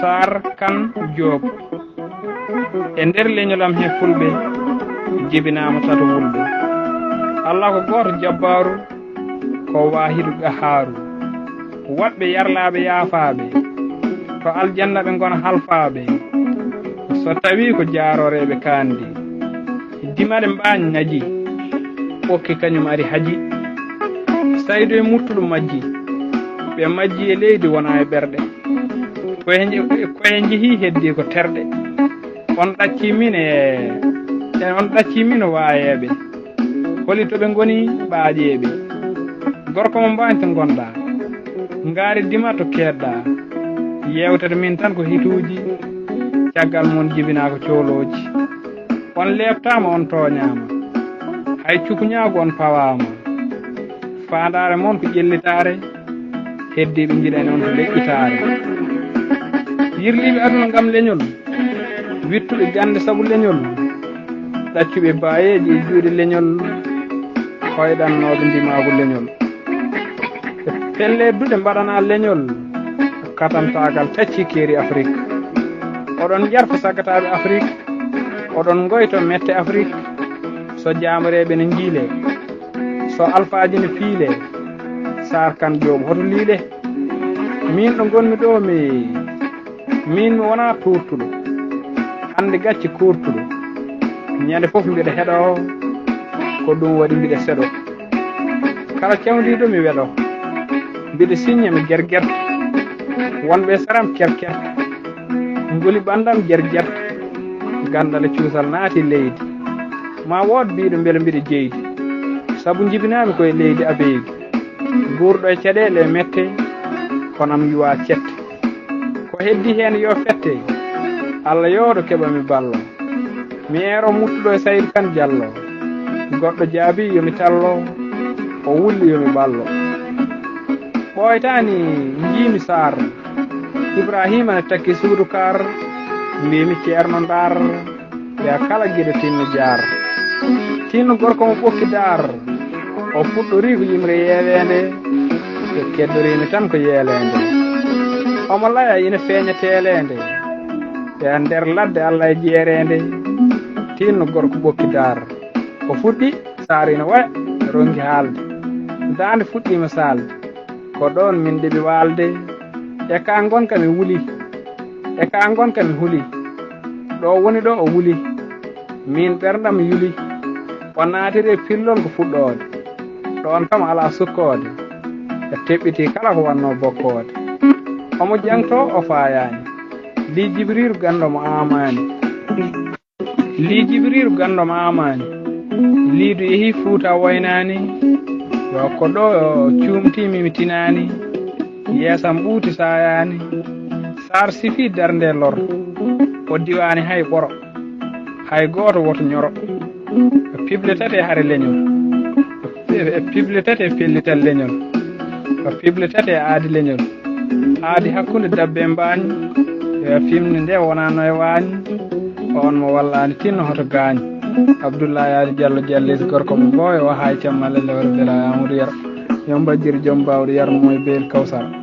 Sar kan Job e nder leñolam he fulɓe jibinama tato wulɓe Allah ko goto jabbaru ko wahidu gaharu waɗɓe yarlaɓe yaafaɓe to aljanna ɓe gona halfaɓe so tawi ko jaaroreɓe kandi dimaɗe mbañ naji ɓokki kañum ari haji saydo e murtuɗo majji ɓe majji e leydi wona e ɓerɗe koye jeehi heddi ko terɗe on ɗaccimin on ɗaccimin wayeɓe holi toɓe goni ɓaaƴeɓe gorko mo mbañto gonɗa ngaari dima to keɗɗa yewtata min tan ko hituji caggal mon jibina ko cooloji on lebtama on toñama hay cukuñago on pawama fandare moon ko ƴellitare heddiɓe jiɗani on to leƴƴitare yirliɓe aduna gam leñol wittuɓe gande saabu leñol ɗaccuɓe bayeji e juuɗe leñol hoyɗannoɓe ndimago leñol pelle duɗe mbaɗana leñol katantagal tacci keeri Afrique oɗon jarfa sagataɓe Afrique oɗon goyto mette Afrique so jamareɓe ne jiile so alphaji ne fiile Sar kan Job hoto liile min ɗo gonmi ɗo min mi wona turtuɗo hande gacci kurtuɗo ñande foof mbiɗa heeɗo ko ɗum waɗi mbiɗa seeɗo kala cawdiɗo mi weɗo mbiɗa signa mi guerguerte wonɓe saram kerkerte ngoli ɓandam guerguerte gandal e cuusal naati leydi ma wood mbiɗo beele mbiɗa jeydi saabu jibinami koye leydi abeydi guurɗo e caɗele mette konam yuwa cette ko heddi hen yo fette Allah yooɗo keɓa mi ballo mi eero muttuɗo e Saydou Kane Diallo goɗɗo jaabi yomi tallo o wulli yomi ballo ɓoytani jiimi Sar Ibrahima ne takki suudu kar mbimi ceerno ndar ɓe kala guiɗo tinno jaar tinno gorko mo ɓokki dar o fuɗɗori ko yimre yeelede e keddorimi tan ko yeelede omo laya ina feeña teelede e nder ladde Allah e jeerede tinno gorko ɓokki dar o fuɗɗi Sar ina waya ronki haalde dande fuɗɗima salde ko ɗon min deɓi walde e ka gonka mi wuli e ka gonka mi huuli ɗo woni ɗo o wuli min ɓerdam yuli o naatiri e pillol ko fuɗɗode ɗon kam ala sukkode e teɓɓiti kala ko wanno bokkode omo jangto o fayani li Jibriru gandomo amani li Jibriru gandomo amani liidu yeehi Fuuta waynani yo ko ɗo cuumtimi tinani yeesam ɓuuti sayani Sar sifi darnde lor o diwani hay ɓoro hay goto woto ñoro e pible tati e haare leñol e pible tati e pellital leñol e pible tati e aadi leñol aadi hakkunde dabbe mbañ e fimde nde wonano e waañ on mo wallani tinno hoto gaañ Abdoulaye Ali Diallo Diallis gorko mo Mboyo o hay cammalele wara bela Amadou Yaro yo mbajjiri joom mbawde yarmo e beel Kawsara